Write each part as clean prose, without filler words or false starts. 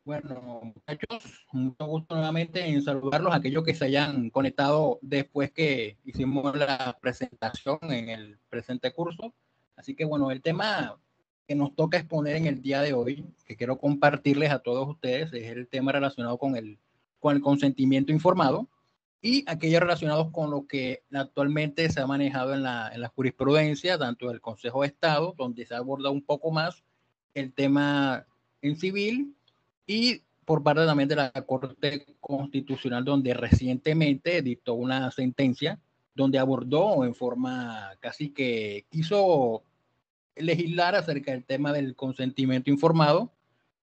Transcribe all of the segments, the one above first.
Bueno, muchachos, mucho gusto nuevamente en saludarlos a aquellos que se hayan conectado después que hicimos la presentación en el presente curso. Así que bueno, el tema que nos toca exponer en el día de hoy, que quiero compartirles a todos ustedes, es el tema relacionado con el consentimiento informado y aquellos relacionados con lo que actualmente se ha manejado en la jurisprudencia, tanto del Consejo de Estado, donde se aborda un poco más el tema en civil, y por parte también de la Corte Constitucional, donde recientemente dictó una sentencia donde abordó en forma casi que quiso legislar acerca del tema del consentimiento informado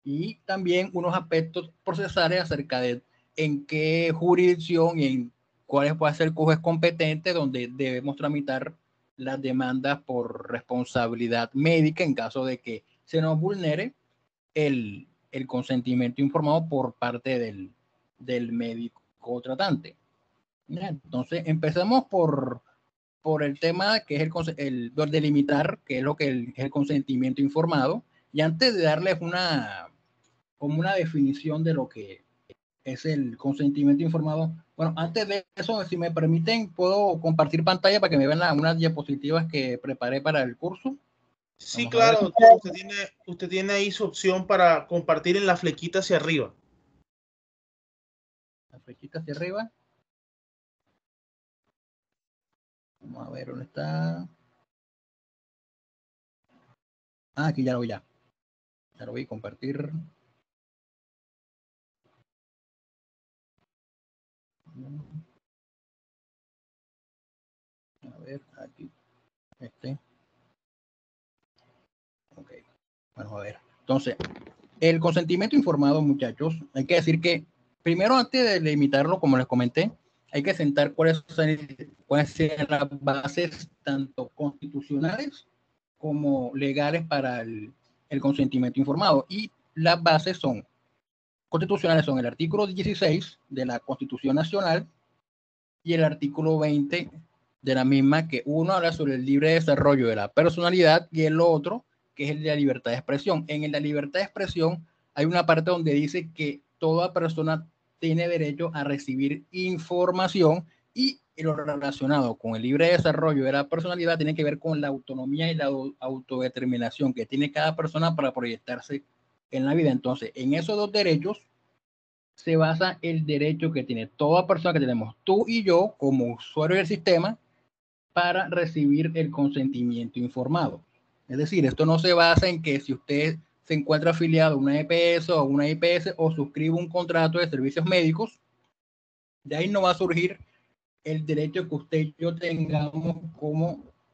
y también unos aspectos procesales acerca de en qué jurisdicción y en cuál puede ser el juez competente donde debemos tramitar las demandas por responsabilidad médica en caso de que se nos vulnere el consentimiento informado por parte del médico tratante. Entonces, empezamos por el tema que es el delimitar qué es lo que es el consentimiento informado. Y antes de darles como una definición de lo que es el consentimiento informado, bueno, antes de eso, si me permiten, puedo compartir pantalla para que me vean unas diapositivas que preparé para el curso. Sí, claro, doctor, usted tiene ahí su opción para compartir en la flequita hacia arriba. La flechita hacia arriba. Vamos a ver dónde está. Ah, aquí ya lo vi, ya lo voy a compartir. A ver, aquí. Ok. Bueno, a ver. Entonces, el consentimiento informado, muchachos, hay que decir que primero, antes de limitarlo, como les comenté, hay que sentar cuáles son las bases tanto constitucionales como legales para el consentimiento informado. Y las bases constitucionales son el artículo 16 de la Constitución Nacional y el artículo 20 de la misma, que uno habla sobre el libre desarrollo de la personalidad y el otro, que es el de la libertad de expresión. En la libertad de expresión hay una parte donde dice que toda persona tiene derecho a recibir información, y lo relacionado con el libre desarrollo de la personalidad tiene que ver con la autonomía y la autodeterminación que tiene cada persona para proyectarse en la vida. Entonces, en esos dos derechos se basa el derecho que tiene toda persona, que tenemos tú y yo como usuario del sistema, para recibir el consentimiento informado. Es decir, esto no se basa en que si usted se encuentra afiliado a una EPS o una IPS o suscribe un contrato de servicios médicos, de ahí no va a surgir el derecho que usted y yo tengamos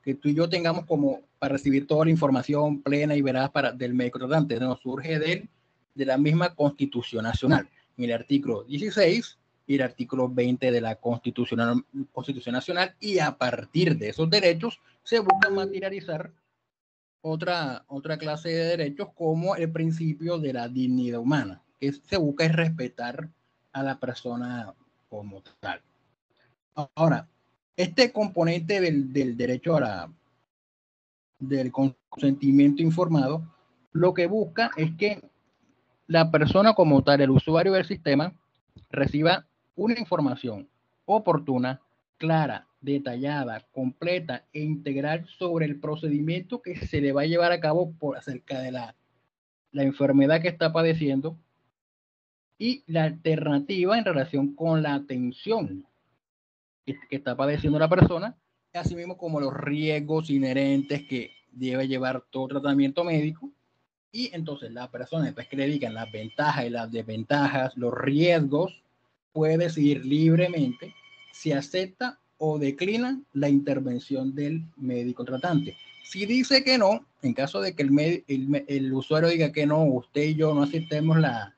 que tú y yo tengamos como para recibir toda la información plena y veraz del médico tratante. Nos surge de la misma Constitución Nacional, en el artículo 16 y el artículo 20 de la Constitución Nacional, y a partir de esos derechos se busca materializar otra clase de derechos, como el principio de la dignidad humana, que se busca es respetar a la persona como tal. Ahora, este componente del derecho del consentimiento informado, lo que busca es que la persona como tal, el usuario del sistema, reciba una información oportuna, clara, detallada, completa e integral sobre el procedimiento que se le va a llevar a cabo acerca de la enfermedad que está padeciendo, y la alternativa en relación con la atención que está padeciendo la persona, así mismo como los riesgos inherentes que debe llevar todo tratamiento médico. Y entonces la persona, después que le digan las ventajas y las desventajas, los riesgos, puede decidir libremente si acepta o declina la intervención del médico tratante. Si dice que no, en caso de que el usuario diga que no, usted y yo no aceptemos la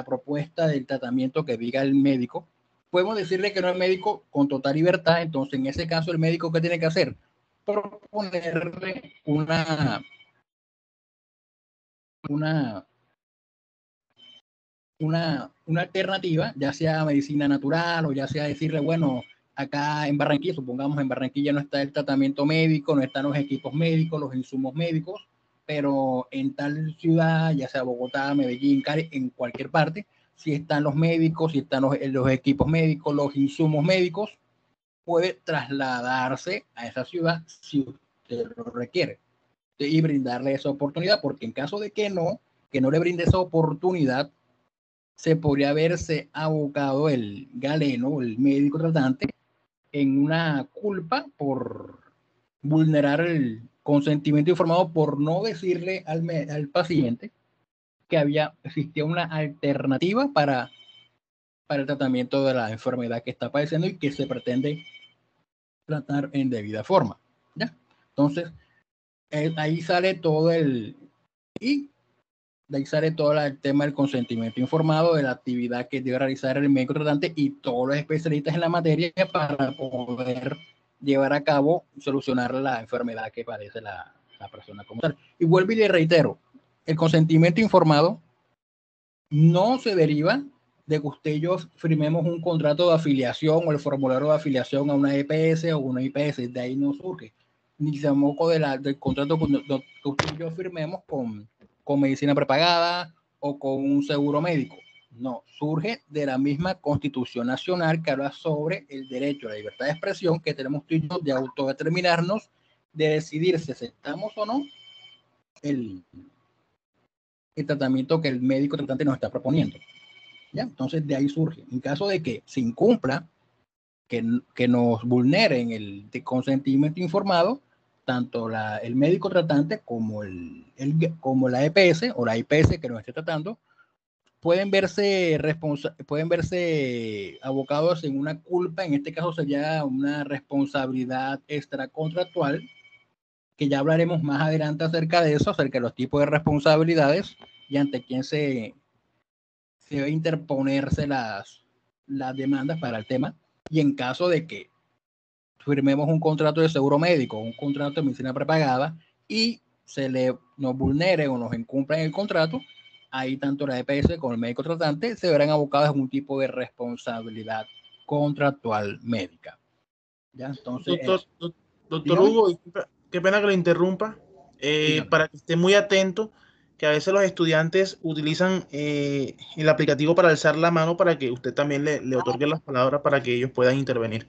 propuesta del tratamiento que diga el médico, podemos decirle que no al médico con total libertad. Entonces, en ese caso, el médico, ¿qué tiene que hacer? Proponerle una alternativa, ya sea medicina natural o ya sea decirle, bueno, acá en Barranquilla, supongamos en Barranquilla no está el tratamiento médico, no están los equipos médicos, los insumos médicos, pero en tal ciudad, ya sea Bogotá, Medellín, Cali, en cualquier parte, si están los médicos, si están los equipos médicos, los insumos médicos, puede trasladarse a esa ciudad si usted lo requiere y brindarle esa oportunidad, porque en caso de que no le brinde esa oportunidad, se podría verse abocado el galeno, el médico tratante, en una culpa por vulnerar el consentimiento informado, por no decirle al paciente que existía una alternativa para el tratamiento de la enfermedad que está padeciendo y que se pretende tratar en debida forma. ¿Ya? Entonces, ahí sale todo el tema del consentimiento informado, de la actividad que debe realizar el médico tratante y todos los especialistas en la materia para poder llevar a cabo, solucionar la enfermedad que padece la persona como tal. Y vuelvo y le reitero, el consentimiento informado no se deriva de que usted y yo firmemos un contrato de afiliación o el formulario de afiliación a una EPS o una IPS, de ahí no surge, ni tampoco del contrato que usted y yo firmemos con medicina prepagada o con un seguro médico. No, surge de la misma Constitución Nacional que habla sobre el derecho a la libertad de expresión que tenemos tú y yo de autodeterminarnos, de decidir si aceptamos o no el tratamiento que el médico tratante nos está proponiendo. ¿Ya? Entonces de ahí surge. En caso de que se incumpla, que nos vulneren el consentimiento informado, tanto el médico tratante como la EPS o la IPS que nos esté tratando, pueden verse abocados en una culpa. En este caso sería una responsabilidad extracontractual, que ya hablaremos más adelante acerca de eso, acerca de los tipos de responsabilidades y ante quién se debe interponerse las demandas para el tema. Y en caso de que firmemos un contrato de seguro médico, un contrato de medicina prepagada y nos vulnere o nos incumpla en el contrato, ahí tanto la EPS como el médico tratante se verán abocados a un tipo de responsabilidad contractual médica. ¿Ya? Entonces, doctor Hugo, qué pena que lo interrumpa, para que esté muy atento, que a veces los estudiantes utilizan el aplicativo para alzar la mano para que usted también le otorgue las palabras para que ellos puedan intervenir.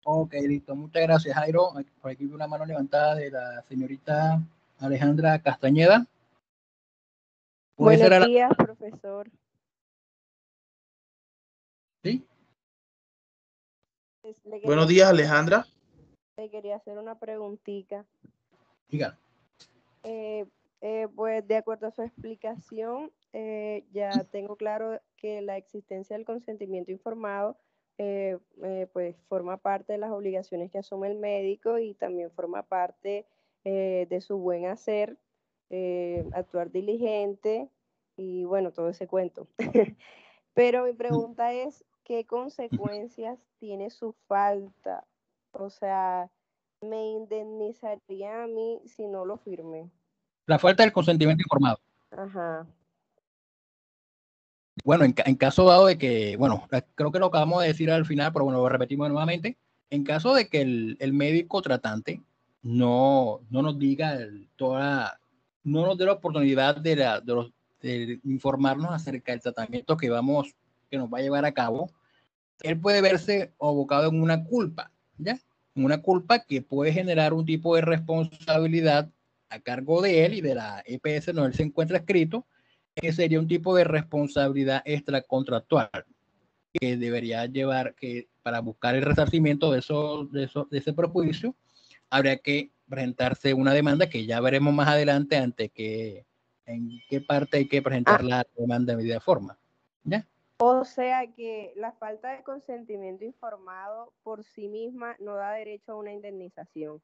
Ok, listo. Muchas gracias, Jairo. Por aquí una mano levantada de la señorita Alejandra Castañeda. Buenos días, profesor. ¿Sí? Buenos días, Alejandra. Le quería hacer una preguntita. Diga. Pues de acuerdo a su explicación, ya tengo claro que la existencia del consentimiento informado pues forma parte de las obligaciones que asume el médico y también forma parte de su buen hacer, actuar diligente y bueno, todo ese cuento. Pero mi pregunta es, ¿qué consecuencias tiene su falta? O sea, ¿me indemnizaría a mí si no lo firmé? La falta del consentimiento informado. Ajá. Bueno, en caso dado de que, bueno, creo que lo acabamos de decir al final, pero bueno, lo repetimos nuevamente. En caso de que el médico tratante no nos diga no nos dé la oportunidad de informarnos acerca del tratamiento que nos va a llevar a cabo, él puede verse abocado en una culpa, ¿ya? Una culpa que puede generar un tipo de responsabilidad a cargo de él y de la EPS donde él se encuentra escrito, que sería un tipo de responsabilidad extracontractual que debería llevar, que para buscar el resarcimiento de ese perjuicio, habría que presentarse una demanda que ya veremos más adelante en qué parte hay que presentar la demanda de medida forma. ¿Ya? O sea que la falta de consentimiento informado por sí misma no da derecho a una indemnización.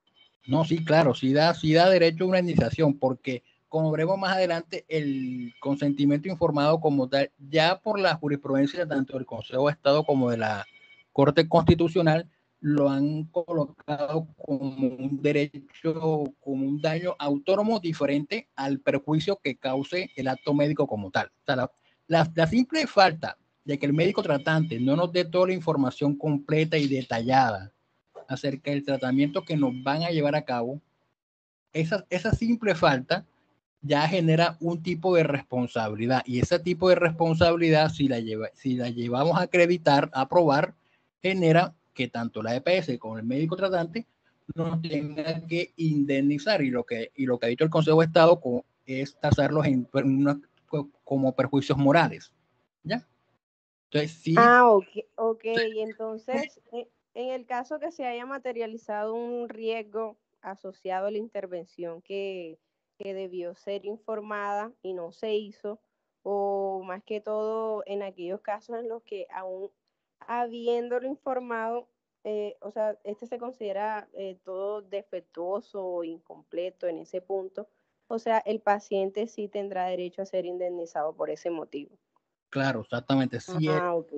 No, sí, claro, sí da derecho a una indemnización, porque como veremos más adelante, el consentimiento informado como tal, ya por la jurisprudencia tanto del Consejo de Estado como de la Corte Constitucional, lo han colocado como un derecho, como un daño autónomo diferente al perjuicio que cause el acto médico como tal. O sea, la simple falta de que el médico tratante no nos dé toda la información completa y detallada acerca del tratamiento que nos van a llevar a cabo, esa simple falta ya genera un tipo de responsabilidad, y ese tipo de responsabilidad, si la llevamos a acreditar, a probar, genera que tanto la EPS como el médico tratante nos tengan que indemnizar, y lo que ha dicho el Consejo de Estado es tasarlos como perjuicios morales, ¿ya? Entonces, sí. Ok. Entonces, en el caso que se haya materializado un riesgo asociado a la intervención que debió ser informada y no se hizo, o más que todo en aquellos casos en los que aún habiéndolo informado, o sea, este se considera todo defectuoso o incompleto en ese punto, o sea, el paciente sí tendrá derecho a ser indemnizado por ese motivo. Claro, exactamente. Ok.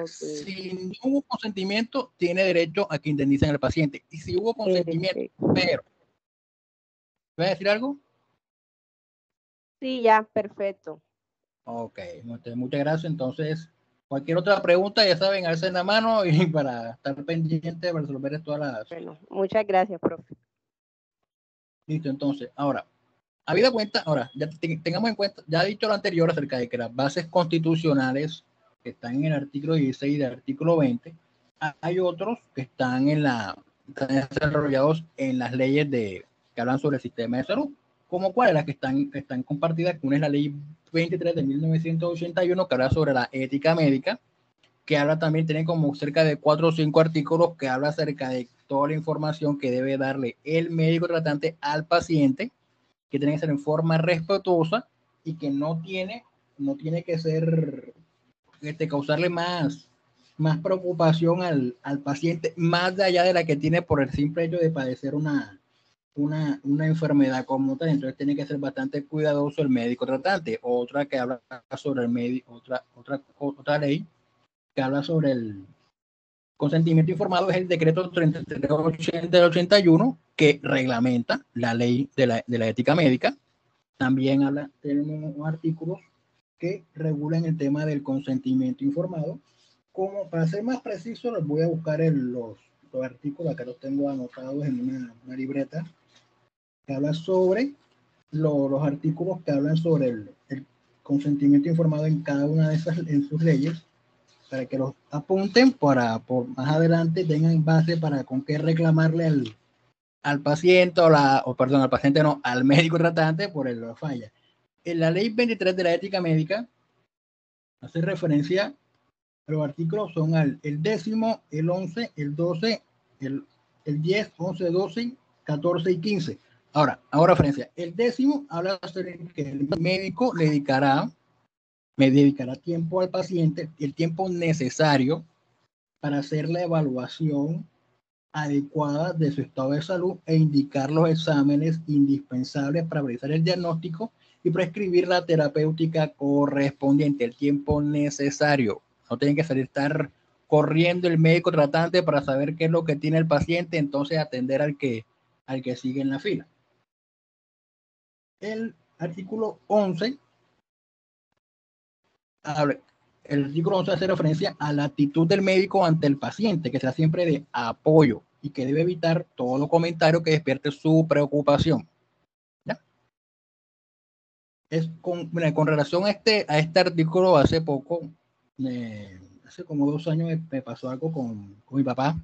Si no hubo consentimiento, tiene derecho a que indemnicen al paciente. Y si hubo consentimiento, pero, ¿vas a decir algo? Sí, ya, perfecto. Ok, muchas gracias. Entonces, cualquier otra pregunta, ya saben, alcen la mano y para estar pendiente para resolver todas las. Bueno, muchas gracias, profe. Listo, entonces, ahora, habida cuenta, ahora, ya tengamos en cuenta, ya he dicho lo anterior acerca de que las bases constitucionales que están en el artículo 16 y el artículo 20, hay otros que están desarrollados en las leyes que hablan sobre el sistema de salud, como cuáles, las que están compartidas, que una es la ley 23 de 1981, que habla sobre la ética médica, que habla también, tiene como cerca de 4 o 5 artículos que habla acerca de toda la información que debe darle el médico tratante al paciente, que tiene que ser en forma respetuosa y que no tiene que ser, causarle más preocupación al paciente, más allá de la que tiene por el simple hecho de padecer una enfermedad como tal. Entonces tiene que ser bastante cuidadoso el médico tratante. Otra que habla sobre el médico, otra ley que habla sobre el consentimiento informado es el decreto 3380 del 81, que reglamenta la ley de la ética médica. También tenemos artículos que regulan el tema del consentimiento informado. Como para ser más preciso, les voy a buscar los artículos, acá los tengo anotados en una libreta, que habla sobre los artículos que hablan sobre el consentimiento informado en cada una de esas, en sus leyes, para que los apunten para por más adelante tengan base para con qué reclamarle al paciente al paciente no, al médico tratante por la falla. En la ley 23 de la ética médica hace referencia, los artículos son el 10º, el 11, el 12, el 10, 11, 12, 14 y 15. Ahora referencia, el 10º habla sobre que el médico me dedicará tiempo al paciente, el tiempo necesario para hacer la evaluación adecuada de su estado de salud e indicar los exámenes indispensables para realizar el diagnóstico y prescribir la terapéutica correspondiente, el tiempo necesario. No tiene que estar corriendo el médico tratante para saber qué es lo que tiene el paciente, entonces atender al que sigue en la fila. El artículo 11 hace referencia a la actitud del médico ante el paciente, que sea siempre de apoyo y que debe evitar todo comentario que despierte su preocupación. ¿Ya? Con relación a este artículo, hace poco, hace como 2 años me pasó algo con mi papá,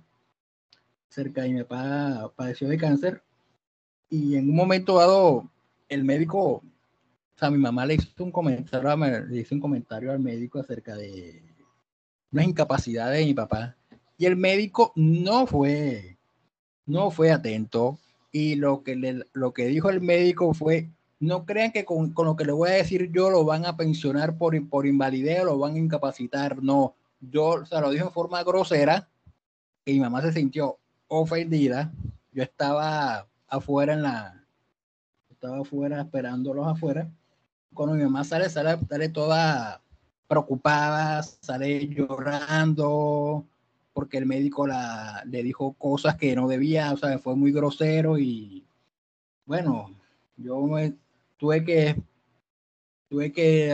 cerca de mi papá padeció de cáncer, y en un momento dado el médico, o sea, mi mamá le hizo un comentario al médico acerca de unas incapacidades de mi papá, y el médico no fue atento, y lo que dijo el médico fue: no crean que con lo que le voy a decir yo lo van a pensionar por invalidez o lo van a incapacitar. No, o sea, lo dijo en forma grosera, y mi mamá se sintió ofendida. Yo estaba afuera esperándolos afuera. Cuando mi mamá sale toda preocupada, sale llorando porque el médico le dijo cosas que no debía, o sea, fue muy grosero. Y bueno, yo tuve tuve que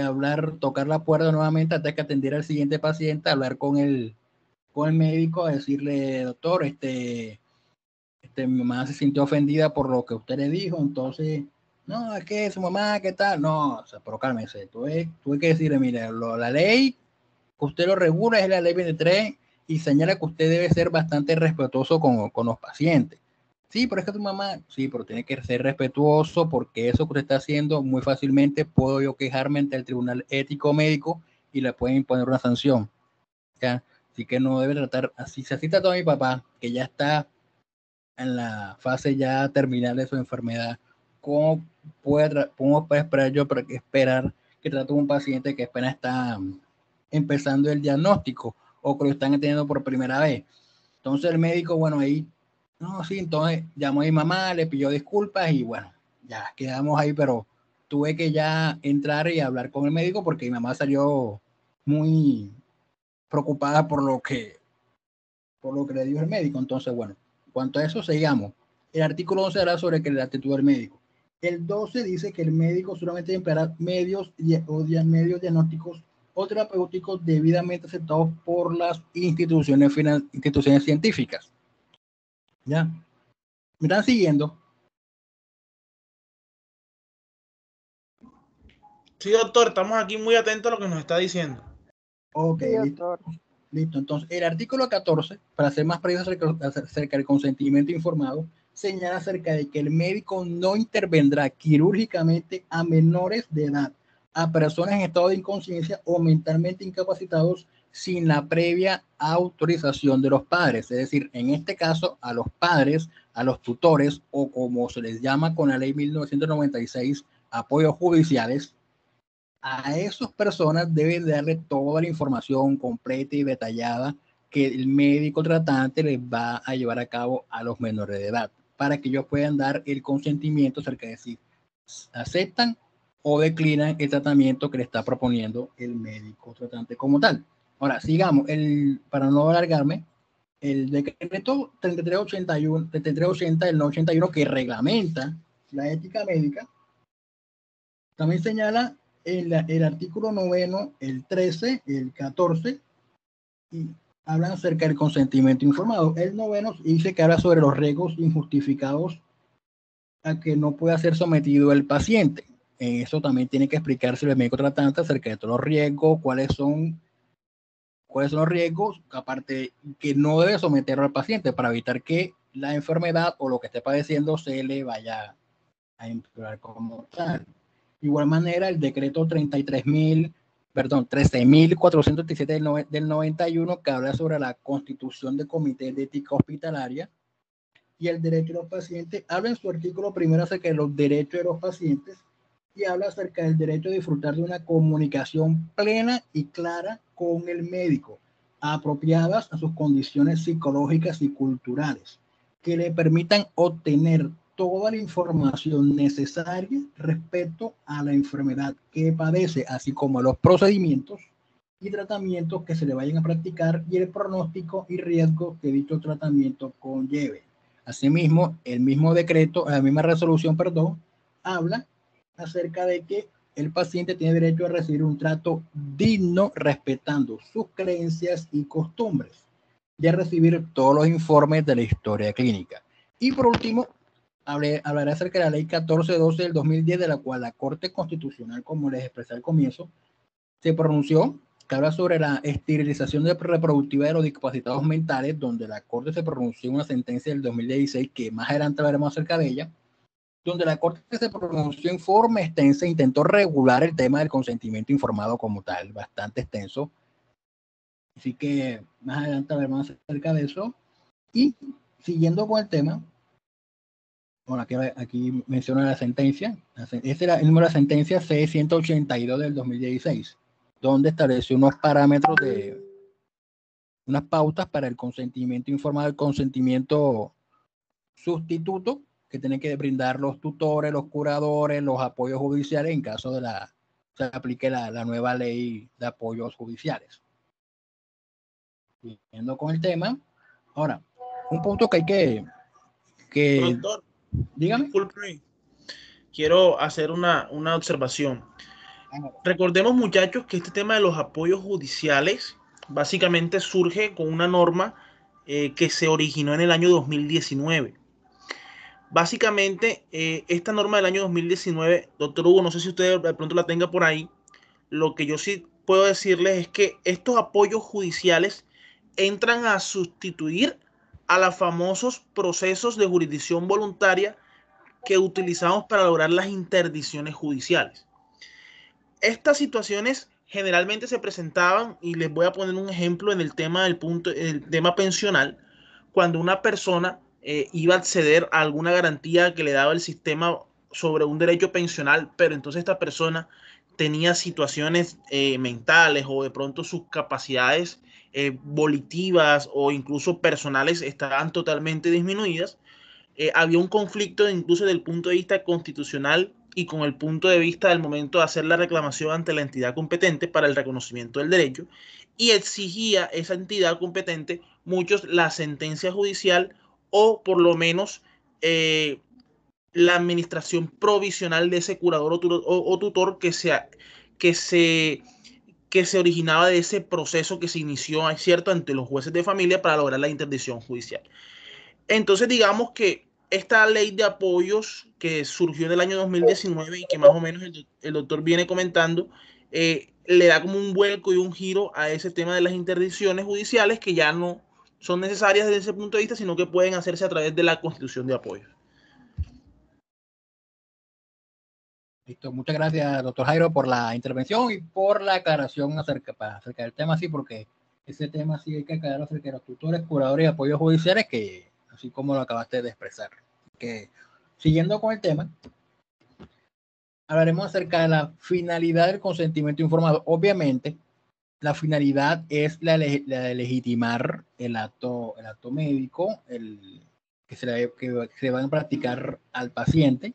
tocar la puerta nuevamente hasta que atendiera al siguiente paciente, hablar con el médico, a decirle, doctor, mi mamá se sintió ofendida por lo que usted le dijo, entonces, no, es que su mamá, ¿qué tal? No, o sea, pero cálmese, tuve que decirle, mire, la ley que usted lo regula es la ley 23 y señala que usted debe ser bastante respetuoso con los pacientes. Sí, pero es que tu mamá, sí, pero tiene que ser respetuoso porque eso que usted está haciendo muy fácilmente puedo yo quejarme ante el Tribunal Ético Médico y le pueden imponer una sanción. ¿Ya? Así que no debe tratar así. Si así trató a mi papá, que ya está en la fase ya terminal de su enfermedad, ¿cómo puede esperar yo esperar que trate a un paciente que apenas está empezando el diagnóstico o que lo están atendiendo por primera vez? Entonces el médico, bueno, ahí, no, sí, entonces llamó a mi mamá, le pidió disculpas y bueno, ya quedamos ahí, pero tuve que ya entrar y hablar con el médico porque mi mamá salió muy preocupada por lo que le dijo el médico. Entonces, bueno, en cuanto a eso, sigamos. El artículo 11 habla sobre que la actitud del médico. El 12 dice que el médico solamente empleará medios diagnósticos o terapéuticos debidamente aceptados por las instituciones científicas. ¿Ya? ¿Me están siguiendo? Sí, doctor, estamos aquí muy atentos a lo que nos está diciendo. Ok, Sí, listo. doctor. Listo. Entonces, el artículo 14, para ser más preciso acerca del consentimiento informado, señala acerca de que el médico no intervendrá quirúrgicamente a menores de edad, a personas en estado de inconsciencia o mentalmente incapacitados sin la previa autorización de los padres. Es decir, en este caso, a los padres, a los tutores o como se les llama con la ley 1996, apoyos judiciales. A esas personas deben darle toda la información completa y detallada que el médico tratante les va a llevar a cabo a los menores de edad para que ellos puedan dar el consentimiento acerca de si aceptan o declinan el tratamiento que le está proponiendo el médico tratante como tal. Ahora, sigamos, para no alargarme, el decreto 3380 del 91 que reglamenta la ética médica también señala el artículo 9, el 13, el 14, y hablan acerca del consentimiento informado. El 9 dice que habla sobre los riesgos injustificados a que no pueda ser sometido el paciente. Eso también tiene que explicarse el médico tratante acerca de todos los riesgos, cuáles son los riesgos, aparte que no debe someterlo al paciente para evitar que la enfermedad o lo que esté padeciendo se le vaya a empeorar como tal. De igual manera, el decreto 13.437 del 91 que habla sobre la constitución de comités de ética hospitalaria y el derecho de los pacientes, habla en su artículo primero acerca de los derechos de los pacientes y habla acerca del derecho de disfrutar de una comunicación plena y clara con el médico, apropiadas a sus condiciones psicológicas y culturales, que le permitan obtener toda la información necesaria respecto a la enfermedad que padece, así como los procedimientos y tratamientos que se le vayan a practicar y el pronóstico y riesgo que dicho tratamiento conlleve. Asimismo, el mismo decreto, la misma resolución, perdón, habla acerca de que el paciente tiene derecho a recibir un trato digno respetando sus creencias y costumbres y a recibir todos los informes de la historia clínica. Y por último, hablaré acerca de la ley 1412 del 2010, de la cual la Corte Constitucional, como les expresé al comienzo, se pronunció, que habla sobre la esterilización reproductiva de los discapacitados mentales, donde la Corte se pronunció en una sentencia del 2016, que más adelante hablaremos acerca de ella, donde la Corte se pronunció en forma extensa e intentó regular el tema del consentimiento informado como tal, bastante extenso. Así que más adelante hablaremos acerca de eso. Y siguiendo con el tema, bueno, aquí menciona la sentencia. Este era el número de la sentencia C-182 del 2016, donde estableció unos parámetros unas pautas para el consentimiento informado, el consentimiento sustituto que tienen que brindar los tutores, los curadores, los apoyos judiciales en caso de se aplique la nueva ley de apoyos judiciales. Siguiendo con el tema, ahora, un punto que hay que Doctor, dígame. disculpe, quiero hacer una observación. Recordemos, muchachos, que este tema de los apoyos judiciales básicamente surge con una norma que se originó en el año 2019. Básicamente, esta norma del año 2019, doctor Hugo, no sé si usted de pronto la tenga por ahí, lo que yo sí puedo decirles es que estos apoyos judiciales entran a sustituir a los famosos procesos de jurisdicción voluntaria que utilizamos para lograr las interdicciones judiciales. Estas situaciones generalmente se presentaban, y les voy a poner un ejemplo en el tema el tema pensional, cuando una persona iba a acceder a alguna garantía que le daba el sistema sobre un derecho pensional, pero entonces esta persona tenía situaciones mentales, o de pronto sus capacidades volitivas o incluso personales estaban totalmente disminuidas. Había un conflicto incluso desde el punto de vista constitucional y con el punto de vista del momento de hacer la reclamación ante la entidad competente para el reconocimiento del derecho, y exigía esa entidad competente muchos la sentencia judicial, o por lo menos la administración provisional de ese curador o tutor que se, que se originaba de ese proceso que se inició, ¿cierto?, ante los jueces de familia para lograr la interdicción judicial. Entonces, digamos que esta ley de apoyos que surgió en el año 2019 y que más o menos el doctor viene comentando, le da como un vuelco y un giro a ese tema de las interdicciones judiciales, que ya no son necesarias desde ese punto de vista, sino que pueden hacerse a través de la constitución de apoyos. Listo, muchas gracias, doctor Jairo, por la intervención y por la aclaración acerca del tema, sí, porque ese tema sí hay que aclarar acerca de los tutores, curadores y apoyos judiciales, que así como lo acabaste de expresar. Que siguiendo con el tema, hablaremos acerca de la finalidad del consentimiento informado. Obviamente, la finalidad es la de legitimar el acto médico, que se le va a practicar al paciente,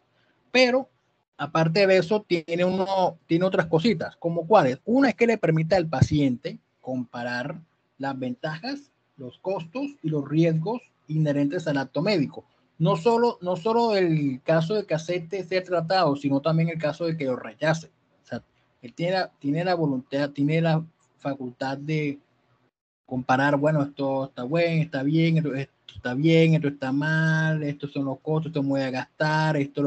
pero aparte de eso tiene otras cositas, como cuáles. Una es que le permita al paciente comparar las ventajas, los costos y los riesgos inherentes al acto médico. No solo el caso de que acepte ser tratado, sino también el caso de que lo rechace. O sea, él tiene la voluntad, tiene la facultad de comparar, bueno, esto está bueno, está bien, esto está bien, esto está mal, estos son los costos, esto me voy a gastar, esto es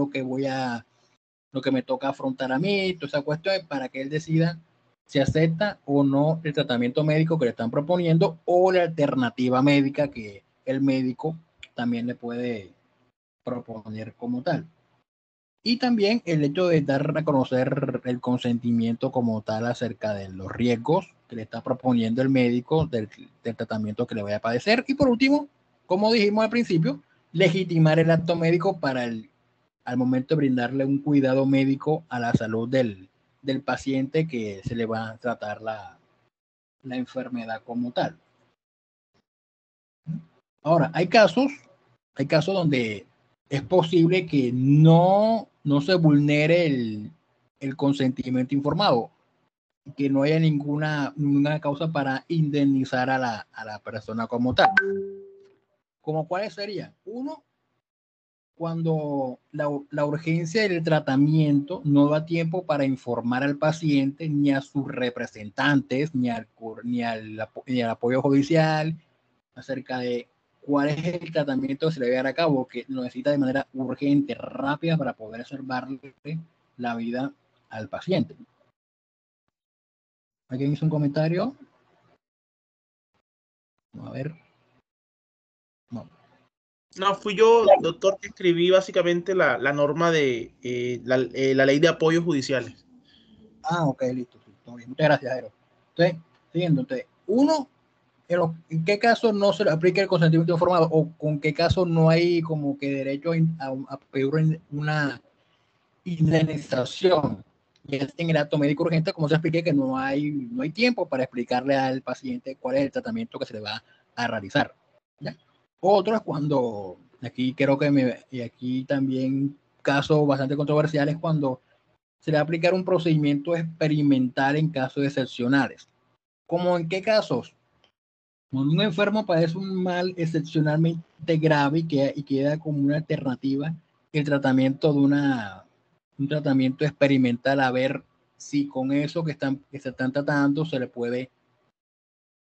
lo que me toca afrontar a mí, toda esa cuestión es para que él decida si acepta o no el tratamiento médico que le están proponiendo, o la alternativa médica que el médico también le puede proponer como tal. Y también el hecho de dar a conocer el consentimiento como tal acerca de los riesgos que le está proponiendo el médico del tratamiento que le vaya a padecer. Y por último, como dijimos al principio, legitimar el acto médico al momento de brindarle un cuidado médico a la salud del paciente que se le va a tratar la enfermedad como tal. Ahora, hay casos donde es posible que no se vulnere el consentimiento informado, que no haya ninguna causa para indemnizar a la persona como tal. ¿Como cuáles serían? Uno, cuando la urgencia del tratamiento no da tiempo para informar al paciente, ni a sus representantes, ni al apoyo judicial acerca de cuál es el tratamiento que se le debe dar a cabo, que lo necesita de manera urgente, rápida, para poder salvarle la vida al paciente. ¿Alguien hizo un comentario? A ver. No, fui yo, doctor, que escribí básicamente la norma de la ley de apoyos judiciales. Ah, ok, listo. Muchas gracias, Jairo. Entonces, siguiendo, uno, ¿en qué caso no se le aplica el consentimiento informado, o con qué caso no hay como que derecho a pedir una indemnización? Y es en el acto médico urgente, como se expliqué, que no hay tiempo para explicarle al paciente cuál es el tratamiento que se le va a realizar, ¿ya? Otro es cuando, aquí creo que y aquí también casos bastante controversiales, cuando se le va a aplicar un procedimiento experimental en casos excepcionales. ¿Cómo en qué casos? Cuando un enfermo padece un mal excepcionalmente grave y queda como una alternativa el tratamiento de un tratamiento experimental a ver si con eso que se están tratando se le puede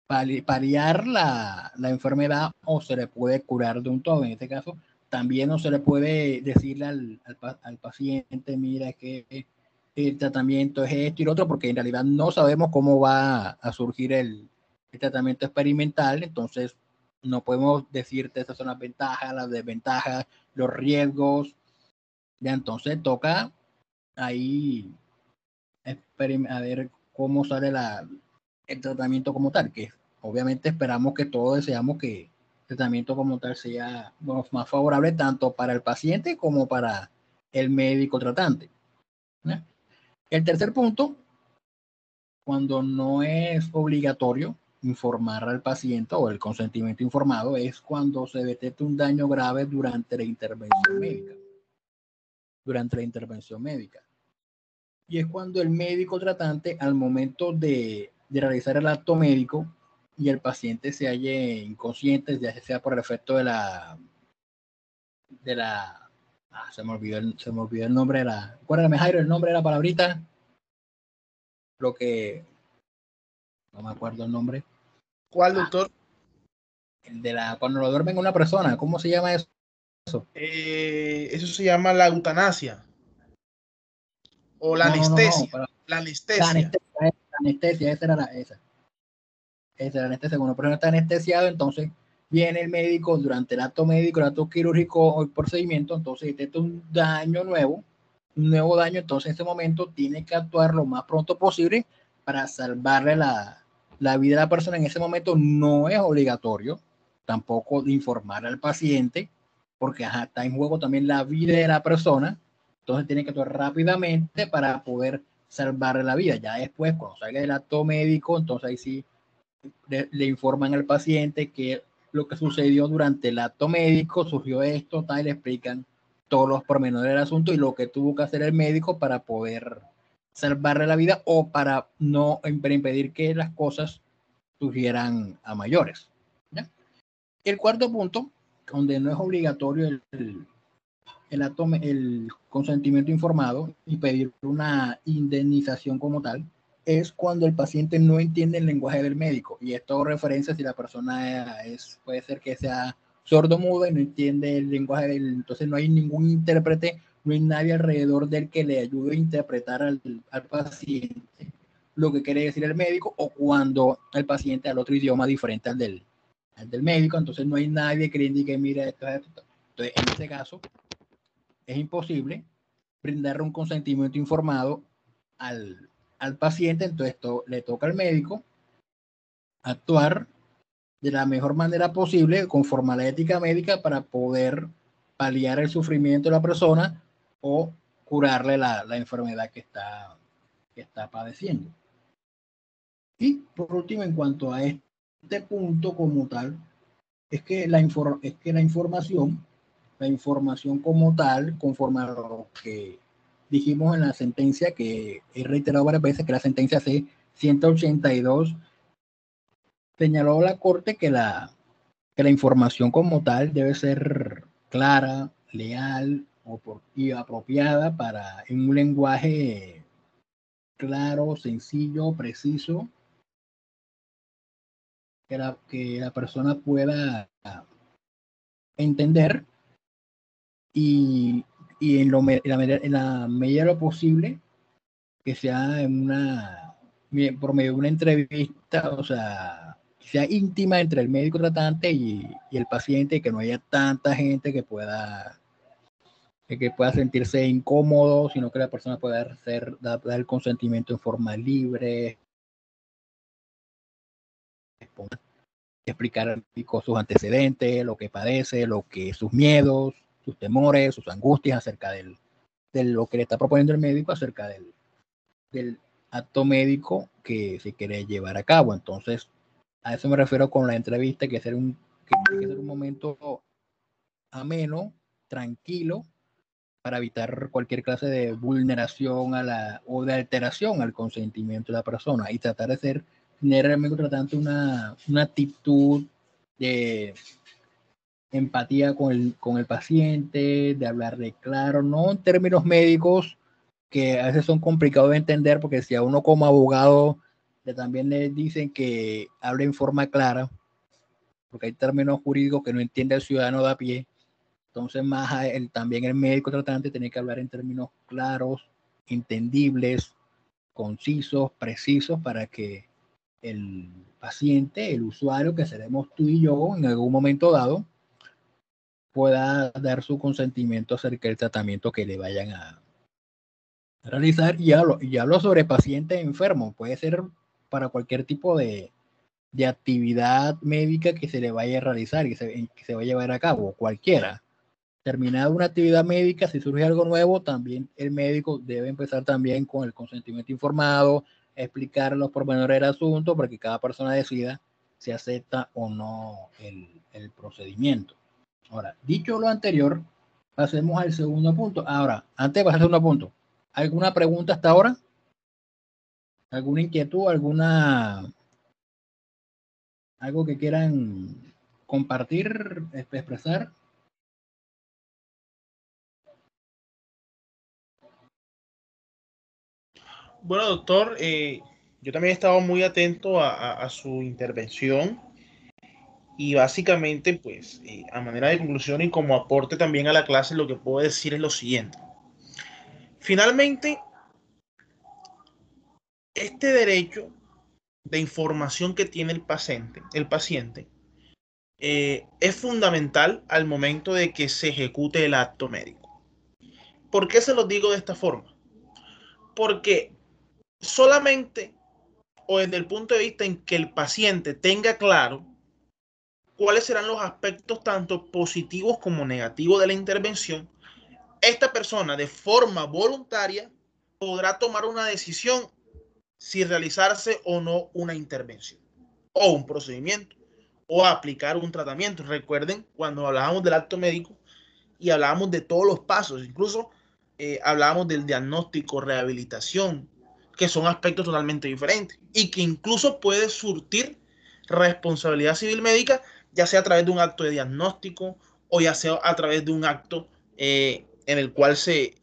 paliar la enfermedad o se le puede curar de un todo. En este caso, también no se le puede decirle al paciente, mira que el tratamiento es esto y lo otro, porque en realidad no sabemos cómo va a surgir el tratamiento experimental. Entonces no podemos decirte estas son las ventajas, las desventajas, los riesgos. Ya entonces toca ahí a ver cómo sale el tratamiento como tal, que obviamente esperamos que todos deseamos que el tratamiento como tal sea más favorable tanto para el paciente como para el médico tratante, ¿no? El tercer punto, cuando no es obligatorio informar al paciente o el consentimiento informado, es cuando se detecta un daño grave durante la intervención médica. Y es cuando el médico tratante, al momento de realizar el acto médico y el paciente se halle inconsciente, ya sea por el efecto se me olvidó el nombre de acuérdame, Jairo, el nombre de la palabrita, no me acuerdo el nombre. ¿Cuál, doctor? Cuando lo duermen una persona, ¿cómo se llama eso? Eso se llama la eutanasia. O la anestesia. La anestesia. La anestesia, esa era la anestesia. Cuando una persona está anestesiado, entonces viene el médico durante el acto médico, el acto quirúrgico o el procedimiento, entonces detecta un nuevo daño, entonces en ese momento tiene que actuar lo más pronto posible para salvarle la vida a la persona. En ese momento no es obligatorio tampoco de informar al paciente, porque está en juego también la vida de la persona, entonces tiene que actuar rápidamente para poder salvarle la vida. Ya después, cuando salga del acto médico, entonces ahí sí le informan al paciente que lo que sucedió durante el acto médico, surgió esto, tal, le explican todos los pormenores del asunto y lo que tuvo que hacer el médico para poder salvarle la vida o para impedir que las cosas surgieran a mayores, ¿ya? El cuarto punto, donde no es obligatorio el consentimiento informado y pedir una indemnización como tal, es cuando el paciente no entiende el lenguaje del médico. Y esto referencia si la persona puede ser que sea sordo-muda y no entiende el lenguaje entonces no hay ningún intérprete, no hay nadie alrededor del que le ayude a interpretar al paciente lo que quiere decir el médico, o cuando el paciente al otro idioma diferente al del médico, entonces no hay nadie que le indique, mira, esto. Entonces, en este caso, es imposible brindarle un consentimiento informado al paciente, entonces esto le toca al médico actuar de la mejor manera posible conforme a la ética médica para poder paliar el sufrimiento de la persona o curarle la enfermedad que está padeciendo. Y por último, en cuanto a este punto como tal, es que la información como tal, conforme a lo que dijimos en la sentencia, que he reiterado varias veces, que la sentencia C-182 señaló la Corte que la información como tal debe ser clara, leal y apropiada en un lenguaje claro, sencillo, preciso, que la persona pueda entender y en la medida de lo posible que sea por medio de una entrevista, o sea, que sea íntima entre el médico tratante y el paciente, que no haya tanta gente que pueda sentirse incómodo, sino que la persona pueda dar el consentimiento en forma libre, explicar al médico sus antecedentes, lo que padece, sus miedos, sus temores, sus angustias acerca de lo que le está proponiendo el médico acerca del acto médico que se quiere llevar a cabo. Entonces, a eso me refiero con la entrevista, que tiene que ser un momento ameno, tranquilo, para evitar cualquier clase de vulneración o de alteración al consentimiento de la persona, y tratar de tener el médico tratante una actitud de empatía con el paciente, de hablarle claro, no en términos médicos que a veces son complicados de entender, porque si a uno como abogado también le dicen que hable en forma clara, porque hay términos jurídicos que no entiende el ciudadano de a pie, entonces también el médico tratante tiene que hablar en términos claros, entendibles, concisos, precisos, para que el paciente, el usuario, que seremos tú y yo en algún momento dado, pueda dar su consentimiento acerca del tratamiento que le vayan a realizar. Y hablo sobre paciente enfermo, puede ser para cualquier tipo de actividad médica que se le vaya a realizar y que se vaya a llevar a cabo, cualquiera. Terminada una actividad médica, si surge algo nuevo, también el médico debe empezar también con el consentimiento informado, explicar los pormenores del asunto para que cada persona decida si acepta o no el procedimiento. Ahora, dicho lo anterior, pasemos al segundo punto. Ahora, antes de pasar al segundo punto, ¿alguna pregunta hasta ahora? ¿Alguna inquietud? ¿Algo que quieran compartir, expresar? Bueno, doctor, yo también he estado muy atento a su intervención y básicamente, pues, a manera de conclusión y como aporte también a la clase, lo que puedo decir es lo siguiente. Finalmente, este derecho de información que tiene el paciente es fundamental al momento de que se ejecute el acto médico. ¿Por qué se lo digo de esta forma? Porque solamente o desde el punto de vista en que el paciente tenga claro cuáles serán los aspectos tanto positivos como negativos de la intervención, esta persona de forma voluntaria podrá tomar una decisión si realizarse o no una intervención o un procedimiento o aplicar un tratamiento. Recuerden cuando hablábamos del acto médico y hablábamos de todos los pasos, incluso hablábamos del diagnóstico, rehabilitación, que son aspectos totalmente diferentes y que incluso puede surtir responsabilidad civil médica, ya sea a través de un acto de diagnóstico o ya sea a través de un acto en el cual se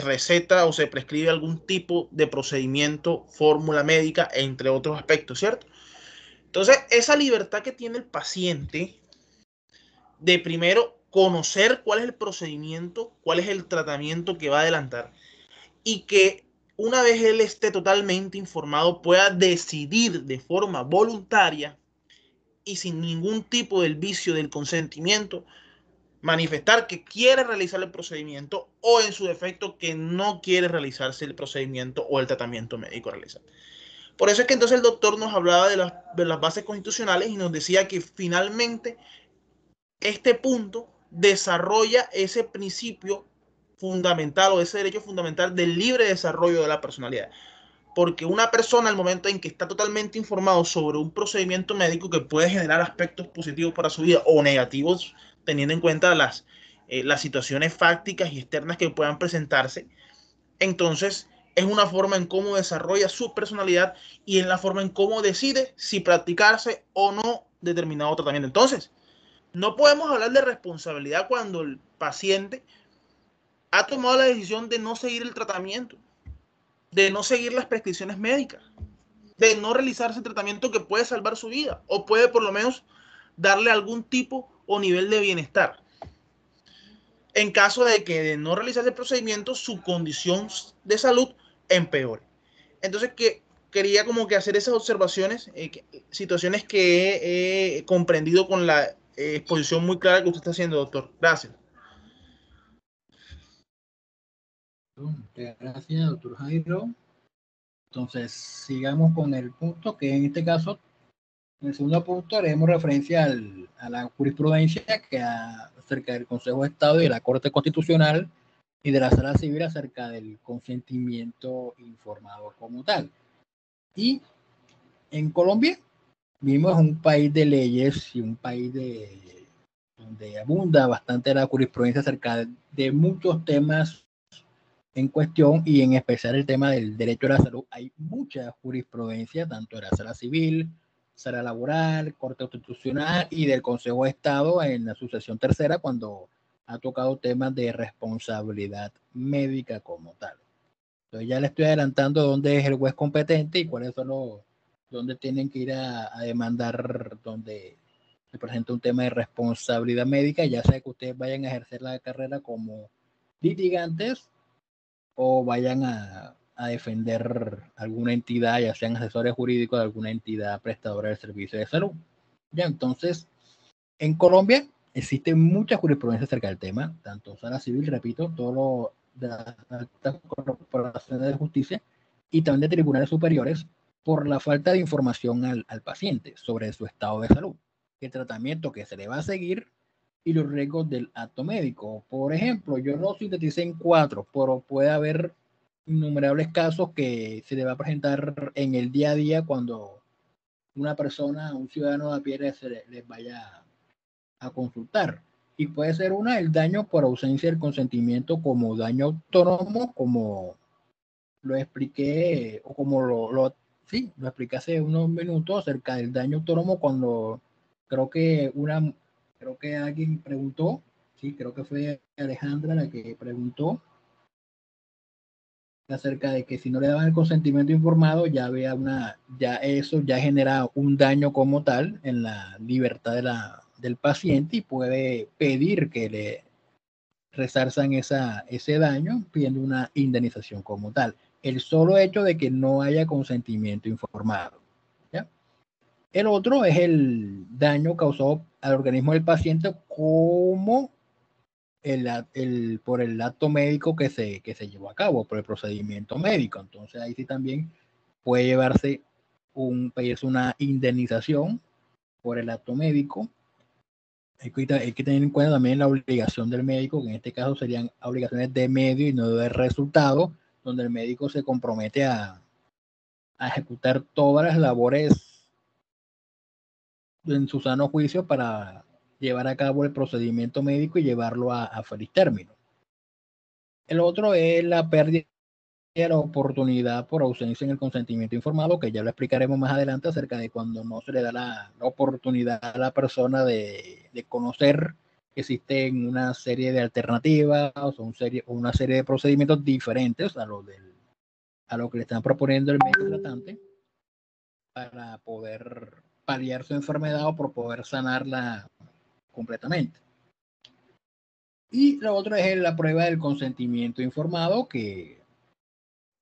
receta o se prescribe algún tipo de procedimiento, fórmula médica, entre otros aspectos, ¿cierto? Entonces, esa libertad que tiene el paciente de primero conocer cuál es el procedimiento, cuál es el tratamiento que va a adelantar y que una vez él esté totalmente informado pueda decidir de forma voluntaria y sin ningún tipo del vicio del consentimiento manifestar que quiere realizar el procedimiento o en su defecto que no quiere realizarse el procedimiento o el tratamiento médico realizado. Por eso es que entonces el doctor nos hablaba de las bases constitucionales y nos decía que finalmente este punto desarrolla ese principio fundamental o ese derecho fundamental del libre desarrollo de la personalidad. Porque una persona al momento en que está totalmente informado sobre un procedimiento médico que puede generar aspectos positivos para su vida o negativos, teniendo en cuenta las situaciones fácticas y externas que puedan presentarse, entonces es una forma en cómo desarrolla su personalidad y en la forma en cómo decide si practicarse o no determinado tratamiento. Entonces, no podemos hablar de responsabilidad cuando el paciente ha tomado la decisión de no seguir el tratamiento, de no seguir las prescripciones médicas, de no realizarse el tratamiento que puede salvar su vida o puede por lo menos darle algún tipo o nivel de bienestar. En caso de que de no realizarse el procedimiento, su condición de salud empeore. Entonces, quería como que hacer esas observaciones, situaciones que he comprendido con la exposición muy clara que usted está haciendo, doctor. Gracias. Muchas gracias, doctor Jairo. Entonces, sigamos con el punto, que en este caso, en el segundo punto, haremos referencia a la jurisprudencia acerca del Consejo de Estado y de la Corte Constitucional y de la Sala Civil acerca del consentimiento informado como tal. Y en Colombia vivimos un país de leyes y un país donde abunda bastante la jurisprudencia acerca de muchos temas en cuestión, y en especial el tema del derecho a la salud. Hay mucha jurisprudencia, tanto de la sala civil, sala laboral, Corte Constitucional y del Consejo de Estado en la sucesión tercera, cuando ha tocado temas de responsabilidad médica como tal. Entonces ya le estoy adelantando dónde es el juez competente y cuáles son dónde tienen que ir a demandar, donde se presenta un tema de responsabilidad médica, ya sea que ustedes vayan a ejercer la carrera como litigantes o vayan a defender alguna entidad, ya sean asesores jurídicos de alguna entidad prestadora del servicio de salud. Ya, entonces, en Colombia existe mucha jurisprudencia acerca del tema, tanto sala civil, repito, todo lo de las altas corporaciones de justicia y también de tribunales superiores por la falta de información al paciente sobre su estado de salud, el tratamiento que se le va a seguir y los riesgos del acto médico. Por ejemplo, yo lo sinteticé en 4, pero puede haber innumerables casos que se le va a presentar en el día a día cuando una persona, un ciudadano de a pie les vaya a consultar. Y puede ser el daño por ausencia del consentimiento como daño autónomo, como lo expliqué, o como sí, lo expliqué hace unos minutos acerca del daño autónomo cuando creo que creo que alguien preguntó, sí, creo que fue Alejandra la que preguntó acerca de que si no le daban el consentimiento informado, ya eso ya genera un daño como tal en la libertad del paciente y puede pedir que le resarzan ese daño pidiendo una indemnización como tal. El solo hecho de que no haya consentimiento informado. ¿Ya? El otro es el daño causado al organismo del paciente como por el acto médico que se llevó a cabo, por el procedimiento médico. Entonces ahí sí también puede pedirse una indemnización por el acto médico. Hay que tener en cuenta también la obligación del médico, que en este caso serían obligaciones de medio y no de resultado, donde el médico se compromete a ejecutar todas las labores en su sano juicio para llevar a cabo el procedimiento médico y llevarlo a feliz término. El otro es la pérdida de la oportunidad por ausencia en el consentimiento informado, que ya lo explicaremos más adelante acerca de cuando no se le da la oportunidad a la persona de conocer que existen una serie de alternativas o una serie de procedimientos diferentes a lo que le están proponiendo el médico tratante para poder paliar su enfermedad o por poder sanarla completamente. Y lo otro es la prueba del consentimiento informado, que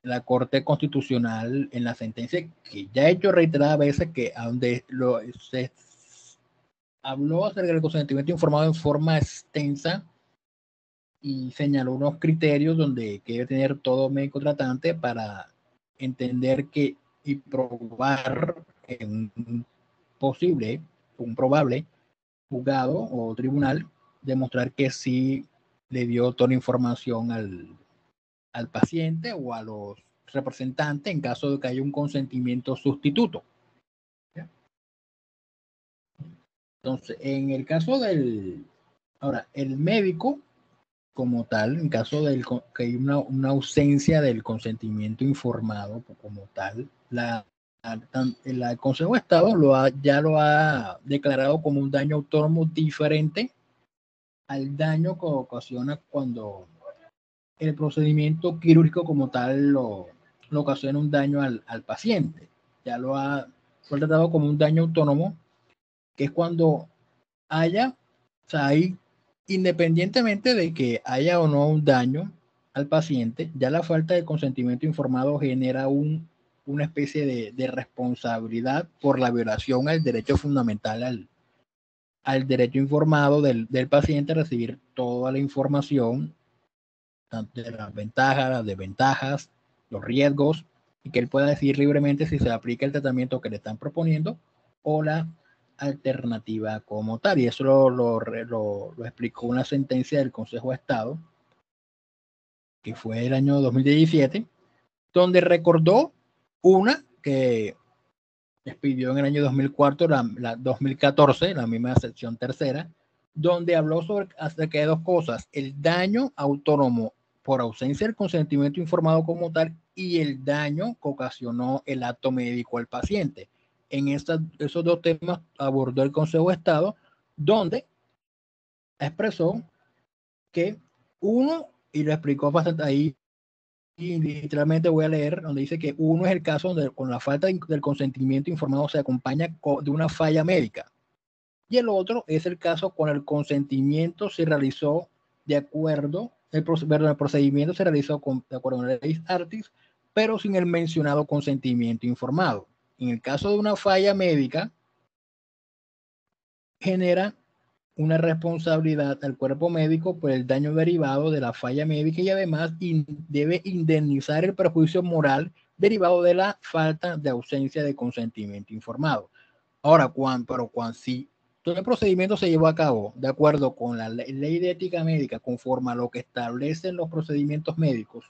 la Corte Constitucional en la sentencia que ya he hecho reiteradas veces, que a donde se habló acerca del consentimiento informado en forma extensa y señaló unos criterios donde debe tener todo médico tratante para entender que y probar en un probable juzgado o tribunal, demostrar que sí le dio toda la información al paciente o a los representantes en caso de que haya un consentimiento sustituto. ¿Ya? Entonces, en el caso ahora, el médico como tal, en caso de que hay una ausencia del consentimiento informado como tal, el Consejo de Estado ya lo ha declarado como un daño autónomo diferente al daño que ocasiona cuando el procedimiento quirúrgico como tal lo ocasiona un daño al paciente. Ya lo ha tratado como un daño autónomo, que es cuando o sea, hay, independientemente de que haya o no un daño al paciente, ya la falta de consentimiento informado genera una especie de responsabilidad por la violación al derecho fundamental, al derecho informado del paciente a recibir toda la información de las ventajas, las desventajas, los riesgos, y que él pueda decidir libremente si se aplica el tratamiento que le están proponiendo o la alternativa como tal. Y eso lo explicó una sentencia del Consejo de Estado, que fue el año 2017, donde recordó una que expidió en el año 2004, la 2014, la misma sección tercera, donde habló acerca de dos cosas: el daño autónomo por ausencia del consentimiento informado como tal y el daño que ocasionó el acto médico al paciente. En esos dos temas abordó el Consejo de Estado, donde expresó que uno, y lo explicó bastante ahí, y literalmente voy a leer, donde dice que uno es el caso donde con la falta del consentimiento informado se acompaña de una falla médica. Y el otro es el caso con el consentimiento se realizó de acuerdo, el procedimiento se realizó de acuerdo a la ley Artis, pero sin el mencionado consentimiento informado. En el caso de una falla médica, genera una responsabilidad al cuerpo médico por el daño derivado de la falla médica y además debe indemnizar el perjuicio moral derivado de la falta de ausencia de consentimiento informado. Ahora, si todo el procedimiento se llevó a cabo de acuerdo con la ley de ética médica, conforme a lo que establecen los procedimientos médicos,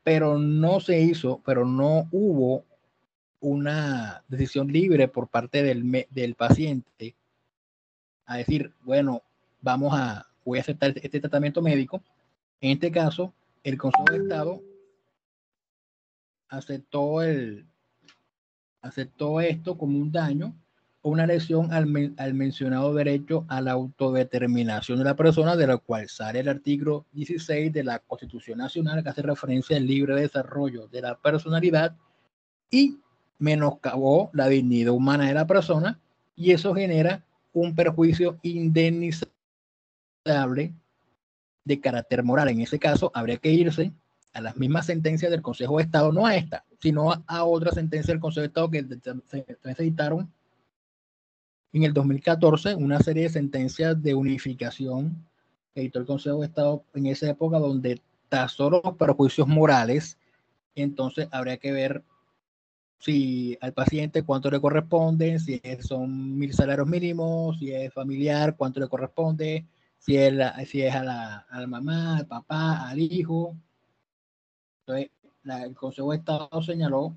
pero no hubo una decisión libre por parte del paciente a decir, bueno, voy a aceptar este tratamiento médico. En este caso, el Consejo de Estado aceptó esto como un daño o una lesión al mencionado derecho a la autodeterminación de la persona, de la cual sale el artículo 16 de la Constitución Nacional, que hace referencia al libre desarrollo de la personalidad y menoscabó la dignidad humana de la persona, y eso genera un perjuicio indemnizable de carácter moral. En ese caso, habría que irse a las mismas sentencias del Consejo de Estado, no a esta, sino a otra sentencia del Consejo de Estado que se editaron en el 2014, una serie de sentencias de unificación que editó el Consejo de Estado en esa época, donde tasó los perjuicios morales. Entonces habría que ver si al paciente cuánto le corresponde, si son 1.000 salarios mínimos, si es familiar, cuánto le corresponde, si es a la mamá, al papá, al hijo. Entonces, el Consejo de Estado señaló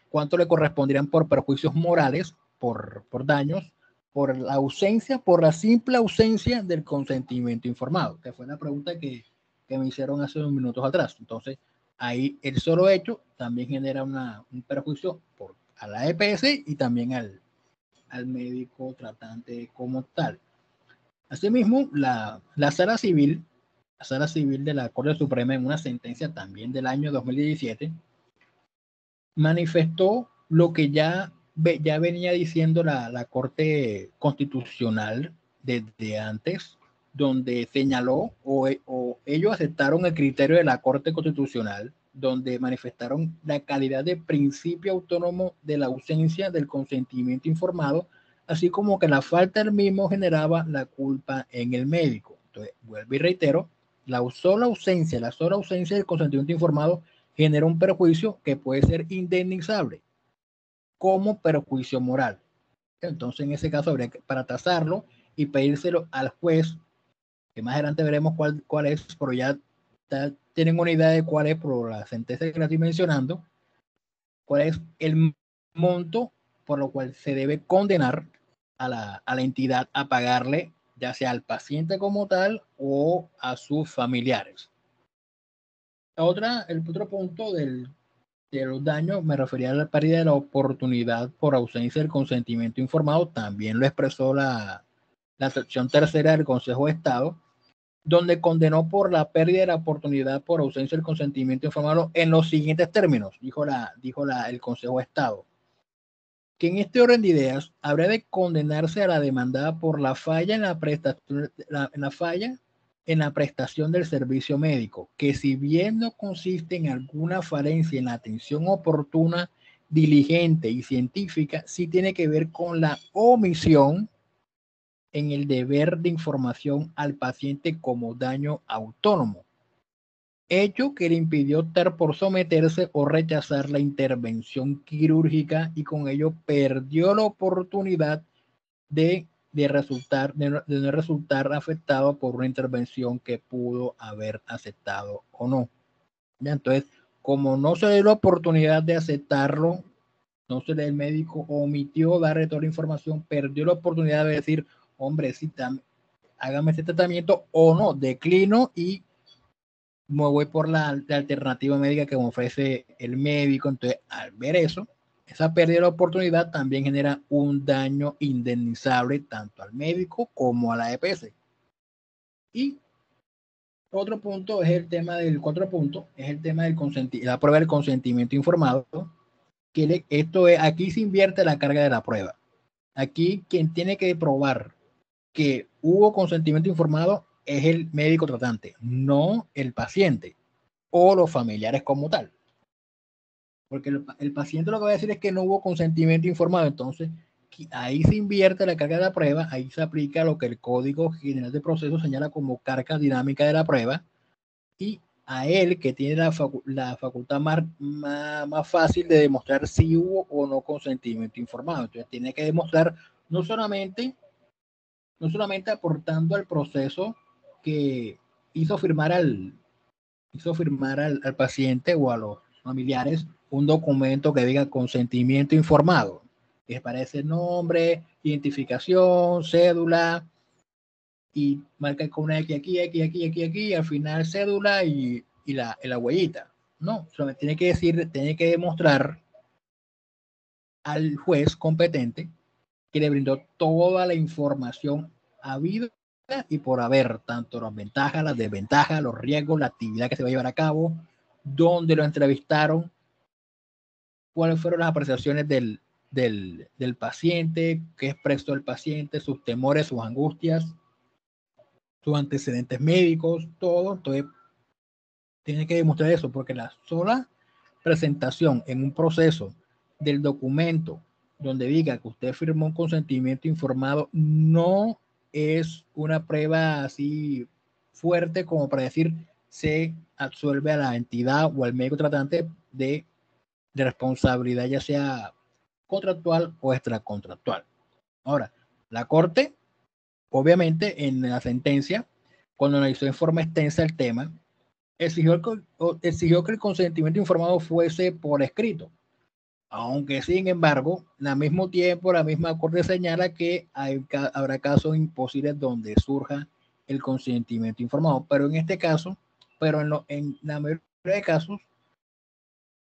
cuánto le corresponderían por perjuicios morales, por daños, por la simple ausencia del consentimiento informado, que fue la pregunta que me hicieron hace unos minutos atrás. Entonces, ahí el solo hecho también genera un perjuicio a la EPS y también al médico tratante como tal. Asimismo, la Sala Civil de la Corte Suprema, en una sentencia también del año 2017, manifestó lo que ya venía diciendo la Corte Constitucional desde antes, donde señaló o ellos aceptaron el criterio de la Corte Constitucional, donde manifestaron la calidad de principio autónomo de la ausencia del consentimiento informado, así como que la falta del mismo generaba la culpa en el médico. Entonces, vuelvo y reitero, la sola ausencia del consentimiento informado genera un perjuicio que puede ser indemnizable como perjuicio moral. Entonces, en ese caso, habría que, para tasarlo y pedírselo al juez, que más adelante veremos cuál es, pero ya tienen una idea de cuál es, por la sentencia que la estoy mencionando, cuál es el monto por lo cual se debe condenar a la entidad a pagarle, ya sea al paciente como tal o a sus familiares. El otro punto de los daños me refería a la pérdida de la oportunidad por ausencia del consentimiento informado. También lo expresó la sección tercera del Consejo de Estado, donde condenó por la pérdida de la oportunidad por ausencia del consentimiento informado en los siguientes términos, dijo el Consejo de Estado, que en este orden de ideas habría de condenarse a la demandada por la falla en la prestación del servicio médico, que si bien no consiste en alguna falencia en la atención oportuna, diligente y científica, sí tiene que ver con la omisión en el deber de información al paciente como daño autónomo, hecho que le impidió optar por someterse o rechazar la intervención quirúrgica y con ello perdió la oportunidad de no resultar afectado por una intervención que pudo haber aceptado o no. ¿Ya? Entonces, como no se le dio la oportunidad de aceptarlo, el médico omitió darle toda la información, perdió la oportunidad de decir, hombre, sí, hágame este tratamiento o no, declino y me voy por la alternativa médica que me ofrece el médico. Entonces, al ver eso, esa pérdida de oportunidad también genera un daño indemnizable tanto al médico como a la EPS. Y otro punto es el tema del la prueba del consentimiento informado. Aquí se invierte la carga de la prueba. Aquí quien tiene que probar que hubo consentimiento informado es el médico tratante, no el paciente o los familiares como tal. Porque el paciente lo que va a decir es que no hubo consentimiento informado, entonces ahí se invierte la carga de la prueba, ahí se aplica lo que el Código General de Procesos señala como carga dinámica de la prueba, y a él, que tiene la facultad más fácil de demostrar si hubo o no consentimiento informado. Entonces tiene que demostrar no solamente aportando al proceso que hizo firmar al paciente o a los familiares un documento que diga consentimiento informado, que aparece nombre, identificación, cédula, y marca con una X aquí, y al final cédula y la huellita. No, solamente tiene que demostrar al juez competente que le brindó toda la información habida y por haber, tanto las ventajas, las desventajas, los riesgos, la actividad que se va a llevar a cabo, dónde lo entrevistaron, cuáles fueron las apreciaciones del paciente, qué expresó el paciente, sus temores, sus angustias, sus antecedentes médicos, todo. Entonces, tiene que demostrar eso, porque la sola presentación en un proceso del documento donde diga que usted firmó un consentimiento informado no es una prueba así fuerte como para decir se absuelve a la entidad o al médico tratante de responsabilidad, ya sea contractual o extracontractual. Ahora, la Corte, obviamente, en la sentencia, cuando analizó en forma extensa el tema, exigió que el consentimiento informado fuese por escrito. Aunque, sin embargo, al mismo tiempo, la misma Corte señala que habrá casos imposibles donde surja el consentimiento informado. Pero en este caso, en la mayoría de casos,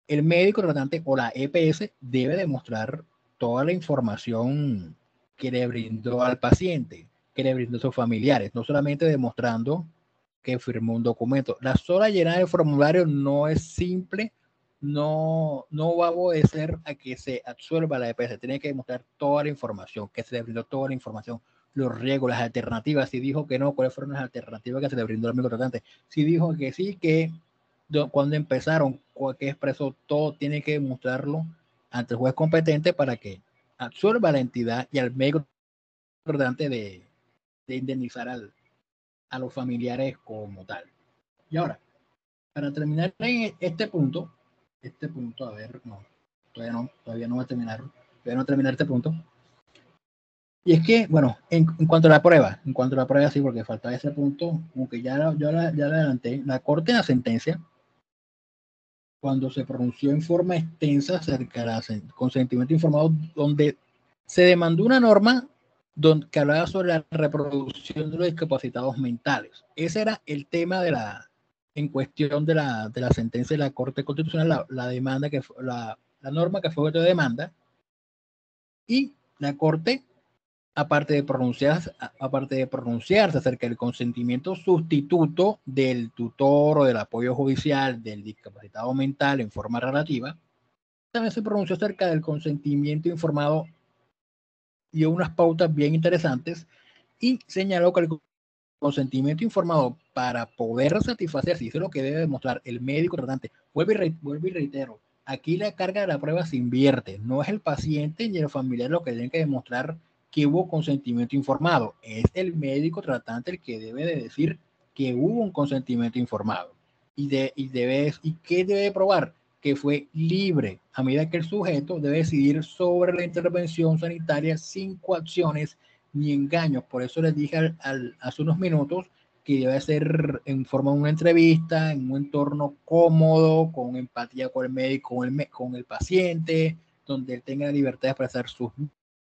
el médico tratante o la EPS debe demostrar toda la información que le brindó al paciente, que le brindó a sus familiares, no solamente demostrando que firmó un documento. La sola llenada del formulario no es simple, no va a obedecer a que se absuelva la EPS. Tiene que demostrar toda la información, que se le brindó toda la información, los riesgos, las alternativas. Si dijo que no, cuáles fueron las alternativas que se le brindó al médico tratante. Si dijo que sí, que cuando empezaron, que expresó, todo tiene que demostrarlo ante el juez competente para que absuelva a la entidad y al médico tratante de indemnizar a los familiares como tal. Y ahora, para terminar en este punto, a ver, no, todavía no voy a terminar, este punto. Y es que, bueno, en cuanto a la prueba, sí, porque faltaba ese punto, aunque ya lo adelanté, la Corte en la sentencia, cuando se pronunció en forma extensa acerca del consentimiento informado, donde se demandó una norma que hablaba sobre la reproducción de los discapacitados mentales. Ese era el tema en cuestión de la sentencia de la Corte Constitucional, la demanda la norma que fue objeto de demanda, y la Corte, aparte de pronunciarse acerca del consentimiento sustituto del tutor o del apoyo judicial del discapacitado mental en forma relativa, también se pronunció acerca del consentimiento informado, dio unas pautas bien interesantes y señaló que el consentimiento informado, para poder satisfacer, si eso es lo que debe demostrar el médico tratante, vuelvo y reitero, aquí la carga de la prueba se invierte, no es el paciente ni el familiar lo que tienen que demostrar que hubo consentimiento informado, es el médico tratante el que debe de decir que hubo un consentimiento informado y qué debe probar, que fue libre, a medida que el sujeto debe decidir sobre la intervención sanitaria sin coacciones ni engaños. Por eso les dije hace unos minutos que debe ser en forma de una entrevista, en un entorno cómodo, con empatía con el médico, con el paciente, donde él tenga la libertad de expresar sus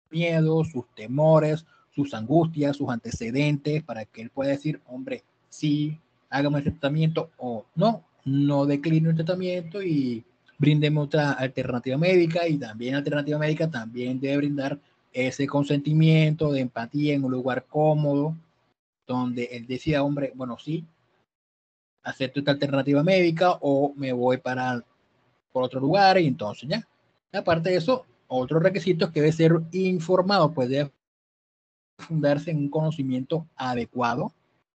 miedos, sus temores, sus angustias, sus antecedentes, para que él pueda decir, hombre, sí, hágame el tratamiento, o no declino el tratamiento y brindeme otra alternativa médica. Y también la alternativa médica también debe brindar ese consentimiento de empatía en un lugar cómodo donde él decía, hombre, bueno, sí, acepto esta alternativa médica o me voy por otro lugar y entonces ya. Aparte de eso, otro requisito es que debe ser informado, pues debe fundarse en un conocimiento adecuado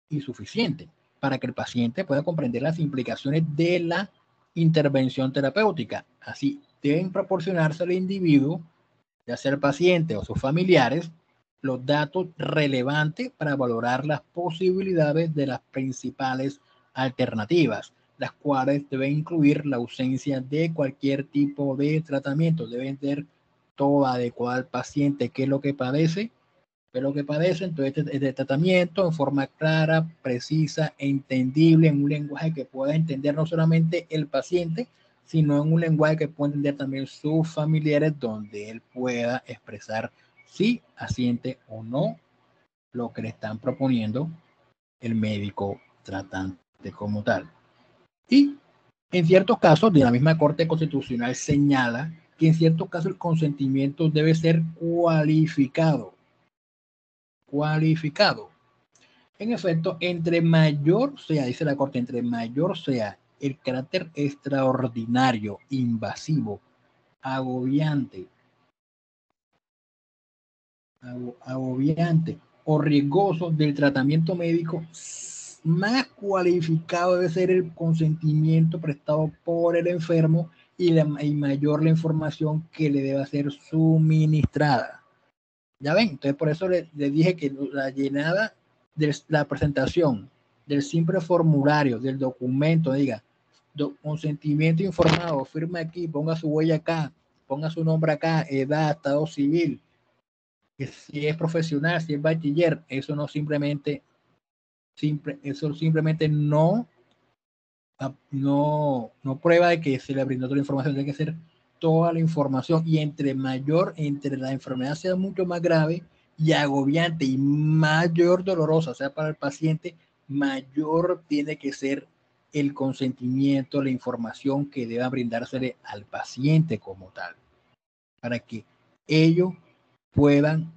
y suficiente para que el paciente pueda comprender las implicaciones de la intervención terapéutica. Así, deben proporcionarse al individuo, ya sea el paciente o sus familiares, los datos relevantes para valorar las posibilidades de las principales alternativas, las cuales deben incluir la ausencia de cualquier tipo de tratamiento. Deben ser todo adecuado al paciente, qué es lo que padece, entonces este tratamiento en forma clara, precisa, entendible, en un lenguaje que pueda entender no solamente el paciente, sino en un lenguaje que pueda entender también sus familiares, donde él pueda expresar si asiente o no lo que le están proponiendo el médico tratante como tal. Y en ciertos casos, de la misma Corte Constitucional señala que en ciertos casos el consentimiento debe ser cualificado. En efecto, entre mayor sea, dice la Corte, entre mayor sea el carácter extraordinario, invasivo, agobiante, o riesgoso del tratamiento médico, más cualificado debe ser el consentimiento prestado por el enfermo y mayor la información que le deba ser suministrada. Ya ven, entonces por eso le dije que la llenada de la presentación del simple formulario, del documento, diga, consentimiento informado, firma aquí, ponga su huella acá, ponga su nombre acá, edad, estado civil, si es profesional, si es bachiller, eso no simplemente, eso simplemente no prueba de que se le brindó toda la información, tiene que ser toda la información, y entre la enfermedad sea mucho más grave y agobiante y mayor dolorosa, o sea, para el paciente, mayor tiene que ser el consentimiento, la información que deba brindársele al paciente como tal, para que ellos puedan